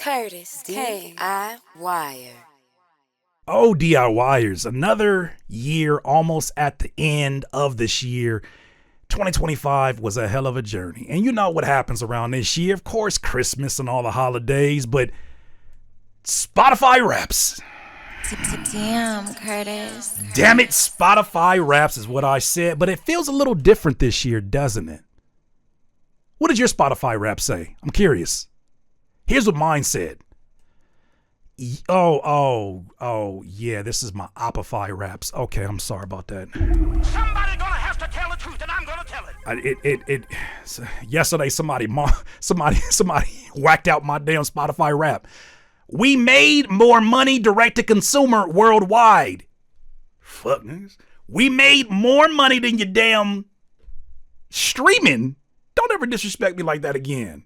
Curtis, K.I. Wire. Oh, DIYers, another year almost at the end of this year. 2025 was a hell of a journey. And you know what happens around this year. Of course, Christmas and all the holidays, but Spotify Wraps. Damn, Curtis. Damn it, Spotify Wraps is what I said, but it feels a little different this year, doesn't it? What did your Spotify Wrap say? I'm curious. Here's what mine said. Yeah, this is my Opify Wraps. Okay, I'm sorry about that. Somebody gonna have to tell the truth, and I'm gonna tell it. Yesterday, somebody whacked out my damn Spotify Wrap. We made more money direct to consumer worldwide. Fuck niggas. We made more money than your damn streaming. Don't ever disrespect me like that again.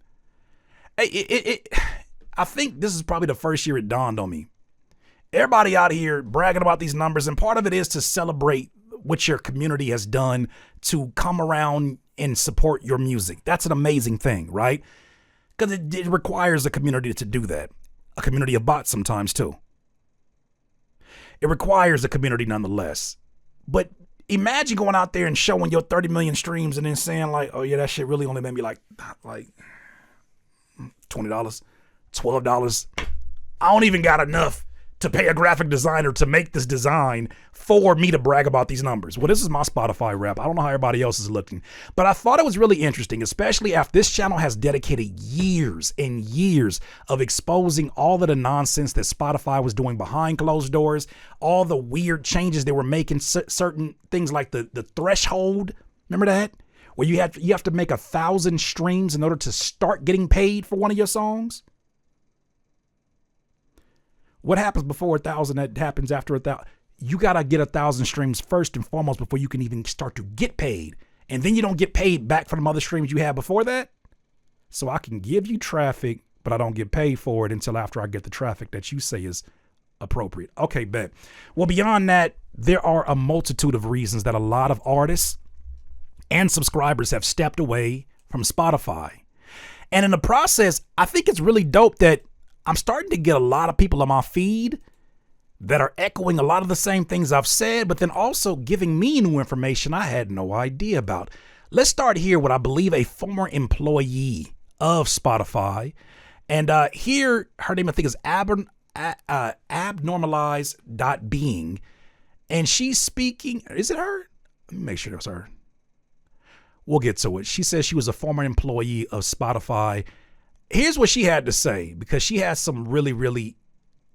I think this is probably the first year it dawned on me. Everybody out here bragging about these numbers, and part of it is to celebrate what your community has done to come around and support your music. That's an amazing thing, right? Because it requires a community to do that. A community of bots sometimes too. It requires a community nonetheless. But imagine going out there and showing your 30 million streams and then saying like, oh yeah, that shit really only made me like $20, $12. I don't even got enough to pay a graphic designer to make this design for me to brag about these numbers. Well, this is my Spotify Wrap. I don't know how everybody else is looking, but I thought it was really interesting, especially after this channel has dedicated years and years of exposing all of the nonsense that Spotify was doing behind closed doors, all the weird changes they were making, certain things like the threshold. Remember that? Where you have to make 1,000 streams in order to start getting paid for one of your songs. What happens before 1,000 that happens after 1,000? You got to get 1,000 streams first and foremost before you can even start to get paid. And then you don't get paid back from other streams you had before that. So I can give you traffic, but I don't get paid for it until after I get the traffic that you say is appropriate. Okay, bet. Well, beyond that, there are a multitude of reasons that a lot of artists and subscribers have stepped away from Spotify. And in the process, I think it's really dope that I'm starting to get a lot of people on my feed that are echoing a lot of the same things I've said, but then also giving me new information I had no idea about. Let's start here with, I believe, a former employee of Spotify. And here, her name, I think, is abnormalized.being. And she's speaking. Is it her? Let me make sure it was her. We'll get to it. She says she was a former employee of Spotify. Here's what she had to say, because she has some really, really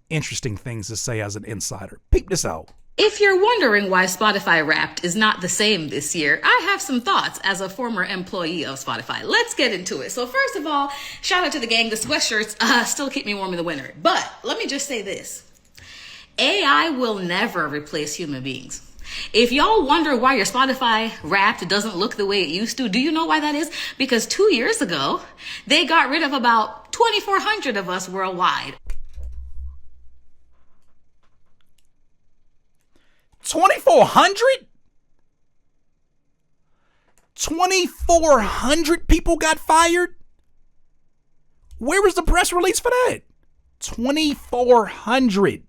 interesting things to say as an insider. Peep this out. If you're wondering why Spotify Wrapped is not the same this year, I have some thoughts as a former employee of Spotify. Let's get into it. So first of all, shout out to the gang. The sweatshirts still keep me warm in the winter. But let me just say this. AI will never replace human beings. If y'all wonder why your Spotify Wrapped doesn't look the way it used to, do you know why that is? Because 2 years ago, they got rid of about 2,400 of us worldwide. 2,400? 2,400 people got fired? Where was the press release for that? 2,400.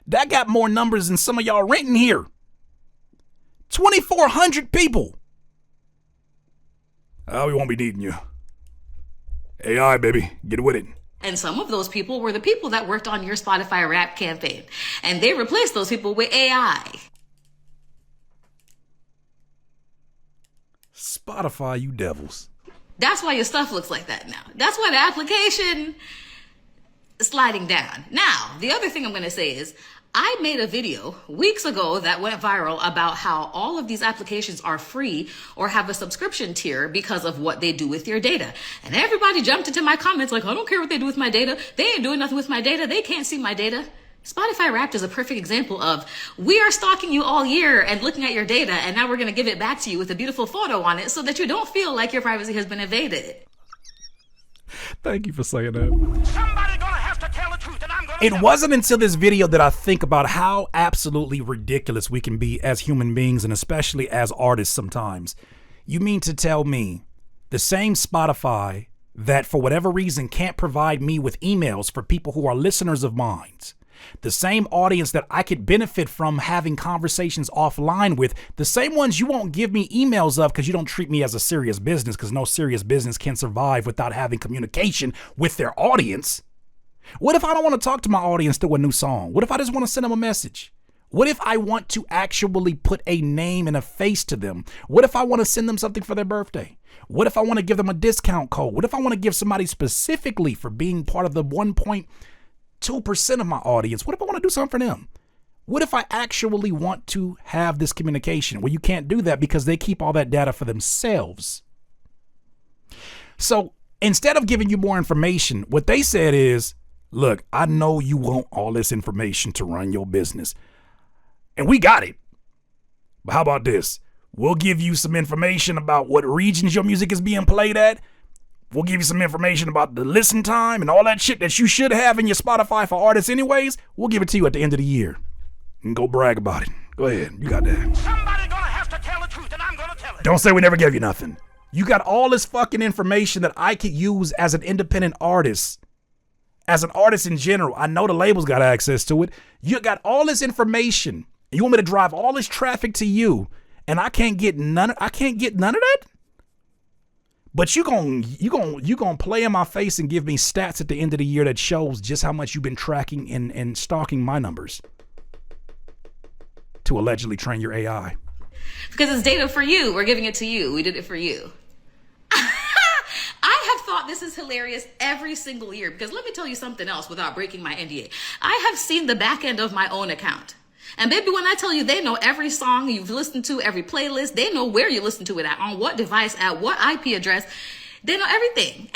That got more numbers than some of y'all renting here. 2,400 people. Oh, we won't be needing you. AI, baby, get with it. And some of those people were the people that worked on your Spotify Wrapped campaign. And they replaced those people with AI. Spotify, you devils. That's why your stuff looks like that now. That's why the application is sliding down. Now, the other thing I'm going to say is, I made a video weeks ago that went viral about how all of these applications are free or have a subscription tier because of what they do with your data. And everybody jumped into my comments like, I don't care what they do with my data. They ain't doing nothing with my data. They can't see my data. Spotify Wrapped is a perfect example of, we are stalking you all year and looking at your data, and now we're going to give it back to you with a beautiful photo on it so that you don't feel like your privacy has been invaded. Thank you for saying that. Somebody gonna have to tell the truth, and I'm gonna It wasn't until this video that I think about how absolutely ridiculous we can be as human beings, and especially as artists sometimes. You mean to tell me the same Spotify that for whatever reason can't provide me with emails for people who are listeners of mine. The same audience that I could benefit from having conversations offline with, the same ones you won't give me emails of because you don't treat me as a serious business, because no serious business can survive without having communication with their audience. What if I don't want to talk to my audience through a new song? What if I just want to send them a message? What if I want to actually put a name and a face to them? What if I want to send them something for their birthday? What if I want to give them a discount code? What if I want to give somebody specifically for being part of the 1.2% of my audience? What if I want to do something for them? What if I actually want to have this communication? Well, you can't do that because they keep all that data for themselves. So instead of giving you more information, what they said is, look, I know you want all this information to run your business, and we got it. But how about this? We'll give you some information about what regions your music is being played at. We'll give you some information about the listen time and all that shit that you should have in your Spotify for artists anyways. We'll give it to you at the end of the year. And go brag about it. Go ahead. You got that. Somebody gonna have to tell the truth, and I'm gonna tell it. Don't say we never gave you nothing. You got all this fucking information that I could use as an independent artist. As an artist in general. I know the labels got access to it. You got all this information. You want me to drive all this traffic to you, and I can't get none of that? But you gonna play in my face and give me stats at the end of the year that shows just how much you've been tracking and stalking my numbers to allegedly train your AI. Because it's data for you. We're giving it to you. We did it for you. I have thought this is hilarious every single year, because let me tell you something else without breaking my NDA. I have seen the back end of my own account. And baby, when I tell you they know every song you've listened to, every playlist, they know where you listen to it at, on what device, at what IP address, they know everything.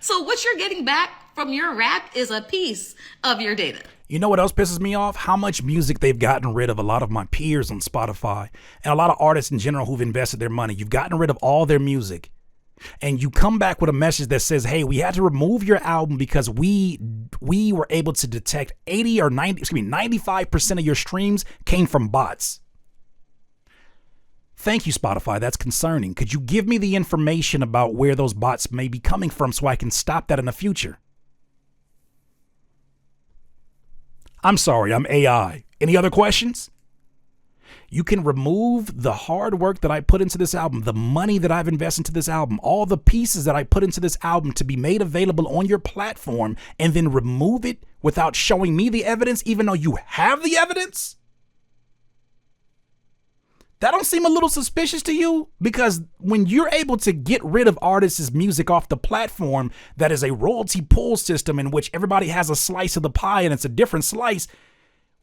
So what you're getting back from your rap is a piece of your data. You know what else pisses me off? How much music they've gotten rid of a lot of my peers on Spotify and a lot of artists in general who've invested their money. You've gotten rid of all their music. And you come back with a message that says, hey, we had to remove your album because we were able to detect 95% of your streams came from bots. Thank you, Spotify. That's concerning. Could you give me the information about where those bots may be coming from so I can stop that in the future? I'm sorry, I'm AI. Any other questions? You can remove the hard work that I put into this album, the money that I've invested into this album, all the pieces that I put into this album to be made available on your platform, and then remove it without showing me the evidence, even though you have the evidence? That don't seem a little suspicious to you? Because when you're able to get rid of artists' music off the platform that is a royalty pool system in which everybody has a slice of the pie and it's a different slice,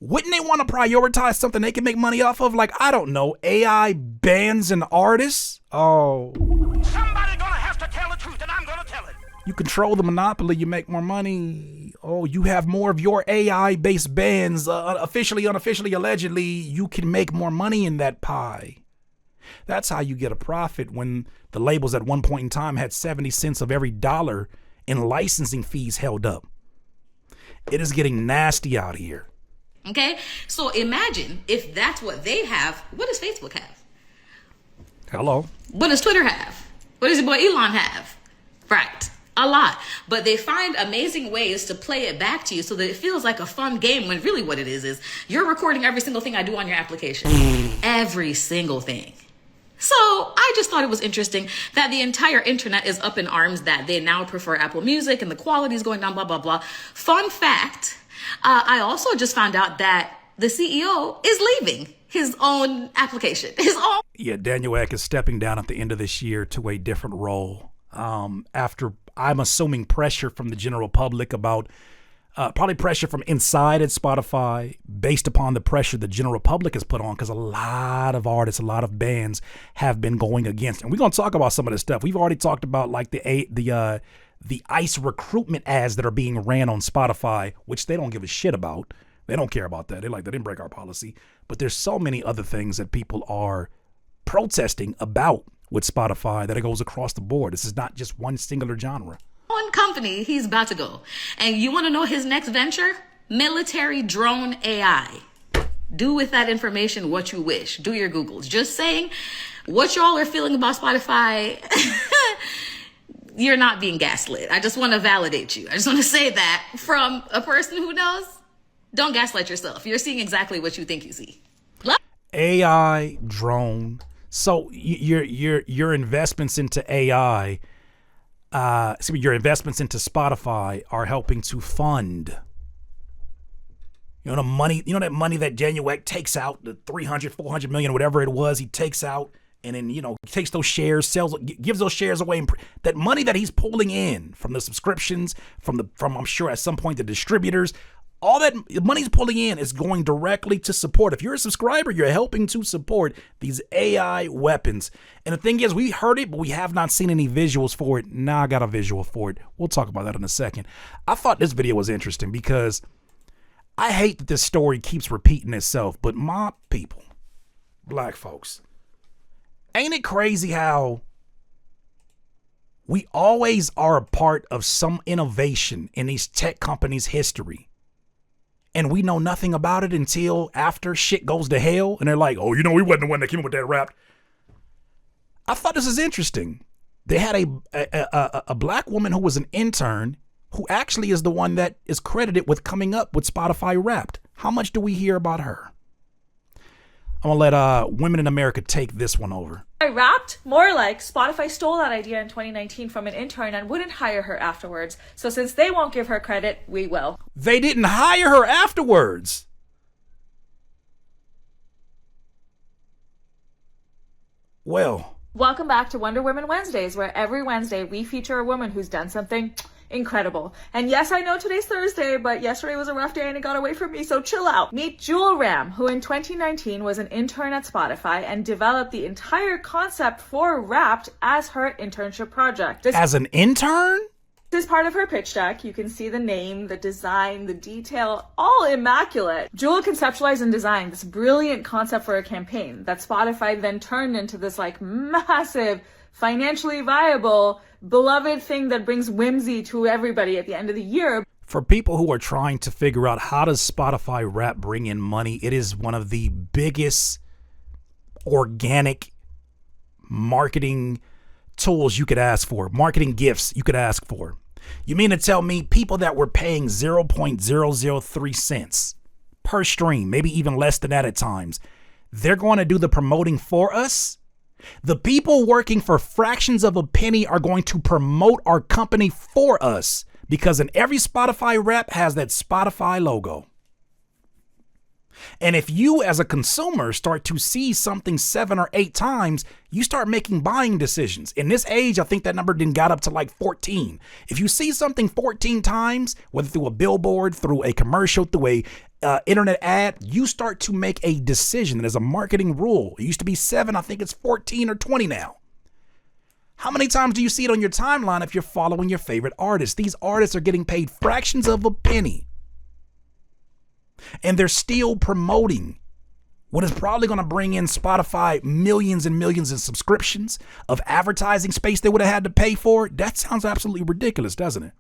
wouldn't they want to prioritize something they can make money off of? Like, I don't know, AI bands and artists? Oh. Somebody gonna have to tell the truth, and I'm gonna tell it. You control the monopoly, you make more money. Oh, you have more of your AI-based bands. Officially, unofficially, allegedly, you can make more money in that pie. That's how you get a profit when the labels at one point in time had 70 cents of every dollar in licensing fees held up. It is getting nasty out here. Okay, so imagine if that's what they have, what does Facebook have? Hello? What does Twitter have? What does your boy Elon have? Right, a lot. But they find amazing ways to play it back to you so that it feels like a fun game, when really what it is you're recording every single thing I do on your application. Every single thing. So I just thought it was interesting that the entire internet is up in arms that they now prefer Apple Music and the quality is going down, blah, blah, blah. Fun fact. I also just found out that the CEO is leaving his own application. Yeah, Daniel Ek is stepping down at the end of this year to a different role. After, I'm assuming, pressure from the general public about, probably pressure from inside at Spotify based upon the pressure the general public has put on, because a lot of artists, a lot of bands have been going against. And we're going to talk about some of this stuff. We've already talked about like the ICE recruitment ads that are being ran on Spotify, which they don't give a shit about. They don't care about that. They're like, they didn't break our policy. But there's so many other things that people are protesting about with Spotify that it goes across the board. This is not just one singular genre. One company he's about to go. And you want to know his next venture? Military drone AI. Do with that information what you wish. Do your Googles. Just saying, what y'all are feeling about Spotify you're not being gaslit. I just want to validate you. I just want to say that from a person who knows. Don't gaslight yourself. You're seeing exactly what you think you see. AI drone. So your investments into AI, your investments into Spotify are helping to fund. The money, that money that Daniel Ek takes out, the 300, 400 million, whatever it was, he takes out and then, takes those shares, gives those shares away. And that money that he's pulling in from the subscriptions, from I'm sure at some point the distributors, all that money's pulling in is going directly to support. If you're a subscriber, you're helping to support these AI weapons. And the thing is, we heard it, but we have not seen any visuals for it. Now I got a visual for it. We'll talk about that in a second. I thought this video was interesting because I hate that this story keeps repeating itself, but my people, black folks, ain't it crazy how we always are a part of some innovation in these tech companies' history? And we know nothing about it until after shit goes to hell. And they're like, oh, we wasn't the one that came up with that rap. I thought this is interesting. They had a black woman who was an intern who actually is the one that is credited with coming up with Spotify Wrapped. How much do we hear about her? I'm going to let Women in America take this one over. Wrapped? More like Spotify stole that idea in 2019 from an intern and wouldn't hire her afterwards. So since they won't give her credit, we will. They didn't hire her afterwards. Well. Welcome back to Wonder Woman Wednesdays, where every Wednesday we feature a woman who's done something incredible. And yes, I know today's Thursday, but yesterday was a rough day and it got away from me, so chill out. Meet Jewel Ram, who in 2019 was an intern at Spotify and developed the entire concept for Wrapped as her internship project. As an intern? This is part of her pitch deck. You can see the name, the design, the detail, all immaculate. Jewel conceptualized and designed this brilliant concept for a campaign that Spotify then turned into this massive, financially viable, beloved thing that brings whimsy to everybody at the end of the year. For people who are trying to figure out how does Spotify Wrapped bring in money, it is one of the biggest organic marketing tools you could ask for, marketing gifts you could ask for. You mean to tell me people that were paying 0.003 cents per stream, maybe even less than that at times, they're going to do the promoting for us? The people working for fractions of a penny are going to promote our company for us because in every Spotify rep has that Spotify logo. And if you as a consumer start to see something 7 or 8 times, you start making buying decisions. In this age, I think that number then got up to like 14. If you see something 14 times, whether through a billboard, through a commercial, through a internet ad, you start to make a decision. There's a marketing rule. It used to be 7. I think it's 14 or 20 now. How many times do you see it on your timeline if you're following your favorite artists? These artists are getting paid fractions of a penny. And they're still promoting what is probably going to bring in Spotify millions and millions in subscriptions of advertising space they would have had to pay for. That sounds absolutely ridiculous, doesn't it?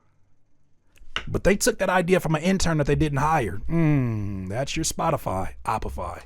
But they took that idea from an intern that they didn't hire. That's your Spotify, Opify.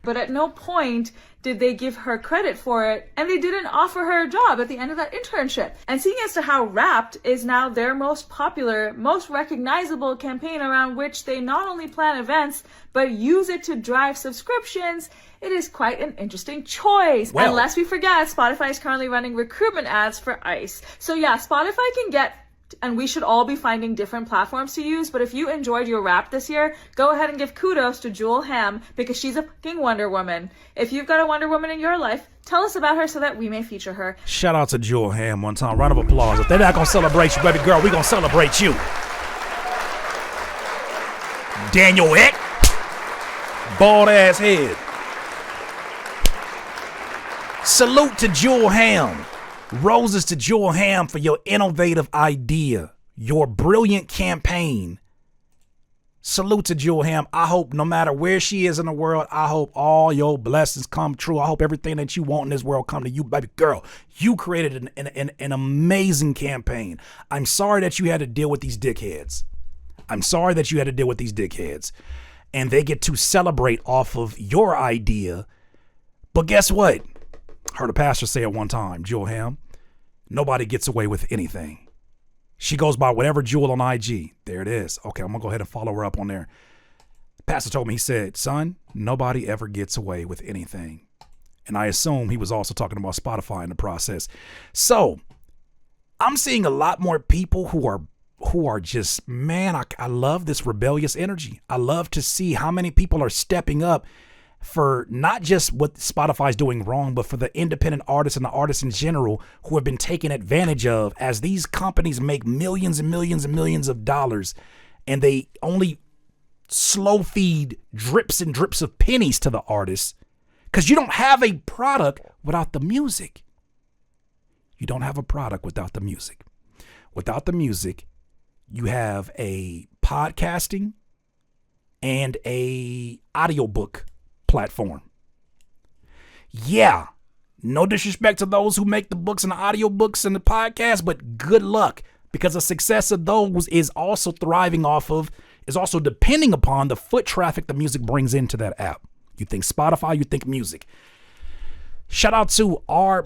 But at no point did they give her credit for it, and they didn't offer her a job at the end of that internship. And seeing as to how Wrapped is now their most popular, most recognizable campaign around which they not only plan events, but use it to drive subscriptions, it is quite an interesting choice. Well, and lest we forget, Spotify is currently running recruitment ads for ICE. So yeah, Spotify can get, and we should all be finding different platforms to use, but if you enjoyed your Wrapped this year, go ahead and give kudos to Jewel Ham because she's a fucking Wonder Woman. If you've got a Wonder Woman in your life, tell us about her so that we may feature her. Shout out to Jewel Ham one time. Round of applause. If they're not going to celebrate you, baby girl, we're going to celebrate you. Daniel Ek, bald ass head. Salute to Jewel Ham. Roses to Jewel Ham for your innovative idea, your brilliant campaign. Salute to Jewel Ham. I hope no matter where she is in the world, I hope all your blessings come true. I hope everything that you want in this world come to you, baby girl. You created an amazing campaign. I'm sorry that you had to deal with these dickheads. And they get to celebrate off of your idea. But guess what? Heard a pastor say it one time, Jewel Ham. Nobody gets away with anything. She goes by whatever Jewel on IG. There it is. Okay, I'm going to go ahead and follow her up on there. Pastor told me, he said, son, nobody ever gets away with anything. And I assume he was also talking about Spotify in the process. So I'm seeing a lot more people who are just, man, I love this rebellious energy. I love to see how many people are stepping up for not just what Spotify is doing wrong, but for the independent artists and the artists in general who have been taken advantage of as these companies make millions and millions and millions of dollars, and they only slow feed drips and drips of pennies to the artists because you don't have a product without the music. You don't have a product without the music. Without the music, you have a podcasting and a audiobook platform. Yeah, no disrespect to those who make the books and the audiobooks and the podcasts, but good luck, because the success of those is also depending upon the foot traffic the music brings into that app. You think Spotify, you think music. Shout out to our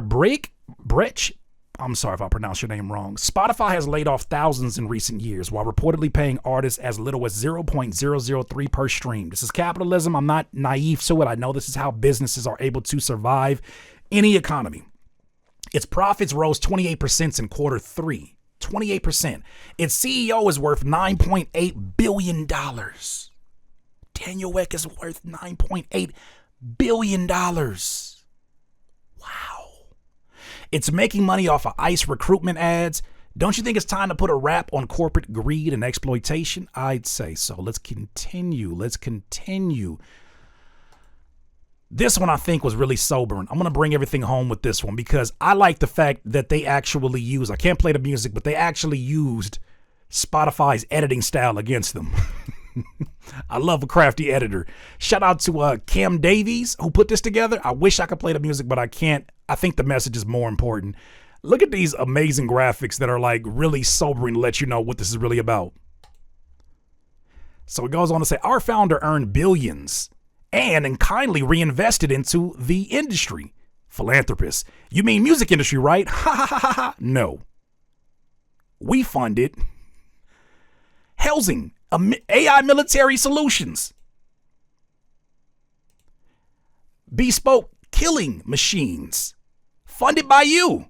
Brecht. I'm sorry if I pronounced your name wrong. Spotify has laid off thousands in recent years while reportedly paying artists as little as 0.003 per stream. This is capitalism. I'm not naive to it. I know this is how businesses are able to survive any economy. Its profits rose 28% in quarter three. 28%. Its CEO is worth $9.8 billion. Daniel Ek is worth $9.8 billion. Wow. It's making money off of ICE recruitment ads. Don't you think it's time to put a wrap on corporate greed and exploitation? I'd say so. Let's continue. This one I think was really sobering. I'm going to bring everything home with this one because I like the fact that they actually use, I can't play the music, but they actually used Spotify's editing style against them. I love a crafty editor. Shout out to Cam Davies who put this together. I wish I could play the music, but I can't. I think the message is more important. Look at these amazing graphics that are like really sobering to let you know what this is really about. So it goes on to say, our founder earned billions and kindly reinvested into the industry. Philanthropist. You mean music industry, right? Ha ha ha ha. No. We funded Helsing, AI military solutions. Bespoke killing machines. Funded by you.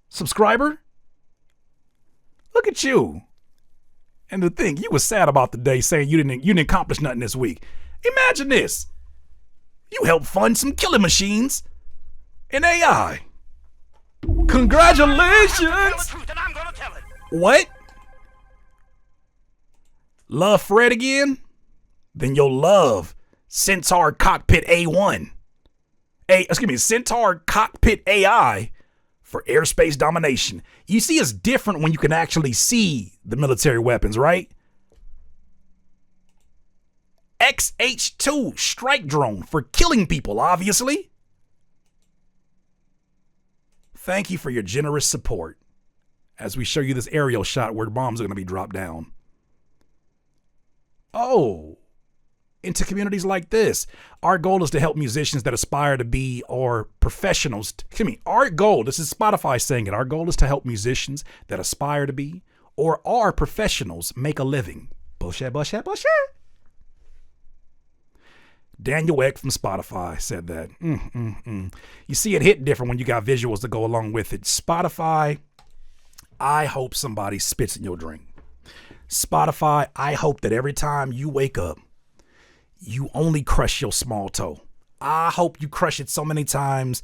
Subscriber. Look at you. And the thing, you was sad about the day saying you didn't accomplish nothing this week. Imagine this. You helped fund some killing machines in AI. Congratulations. Tell the truth and I'm gonna tell it. What? Love Fred again? Then you'll love Centaur Cockpit A1. Centaur Cockpit AI for airspace domination. You see, it's different when you can actually see the military weapons, right? XH-2 strike drone for killing people, obviously. Thank you for your generous support as we show you this aerial shot where the bombs are going to be dropped down. Oh, into communities like this. Our goal is to help musicians that aspire to be or professionals. Our goal, this is Spotify saying it, our goal is to help musicians that aspire to be or are professionals make a living. Bullshit. Daniel Ek from Spotify said that. You see, it hit different when you got visuals to go along with it. Spotify, I hope somebody spits in your drink. Spotify, I hope that every time you wake up, you only crush your small toe. I hope you crush it so many times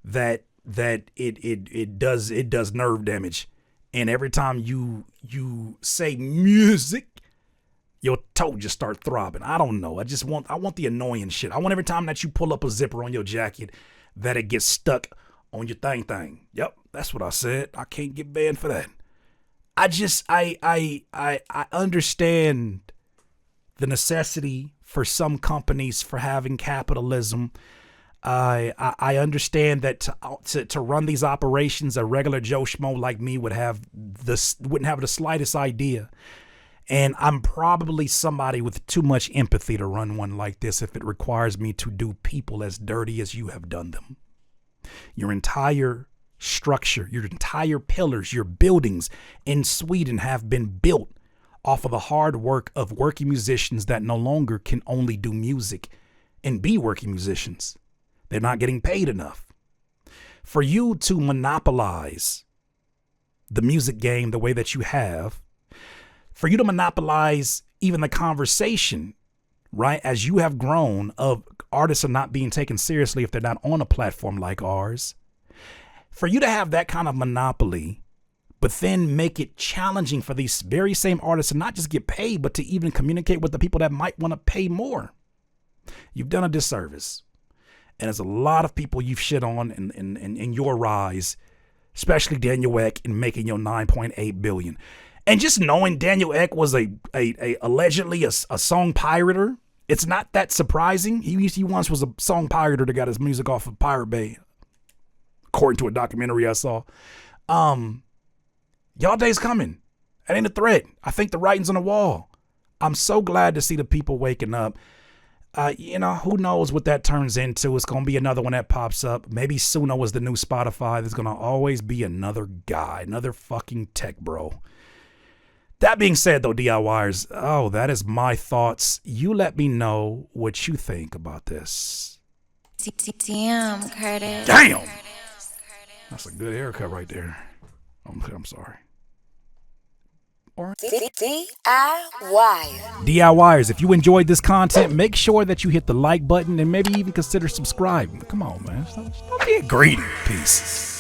that it does nerve damage. And every time you say music, your toe just start throbbing. I don't know. I want the annoying shit. I want every time that you pull up a zipper on your jacket that it gets stuck on your thing. Yep, that's what I said. I can't get banned for that. I understand the necessity for some companies for having capitalism. I understand that to run these operations, a regular Joe Schmo like me wouldn't have the slightest idea. And I'm probably somebody with too much empathy to run one like this if it requires me to do people as dirty as you have done them. Your entire structure, your entire pillars, your buildings in Sweden have been built off of the hard work of working musicians that no longer can only do music and be working musicians. They're not getting paid enough. For you to monopolize the music game the way that you have, for you to monopolize even the conversation, right, as you have grown, of artists are not being taken seriously if they're not on a platform like ours, for you to have that kind of monopoly, but then make it challenging for these very same artists to not just get paid, but to even communicate with the people that might want to pay more, you've done a disservice. And there's a lot of people you've shit on in your rise, especially Daniel Ek, in making your $9.8 billion. And just knowing Daniel Ek was a allegedly a song pirater, it's not that surprising. He once was a song pirater that got his music off of Pirate Bay, according to a documentary I saw. Y'all days coming. That ain't a threat. I think the writing's on the wall. I'm so glad to see the people waking up. Who knows what that turns into? It's going to be another one that pops up. Maybe Suno is the new Spotify. There's going to always be another guy, another fucking tech bro. That being said, though, DIYers, that is my thoughts. You let me know what you think about this. Damn, Curtis. Damn! That's a good haircut right there. I'm sorry. DIYers, if you enjoyed this content, make sure that you hit the like button and maybe even consider subscribing. Come on, man. Stop being greedy. Peace.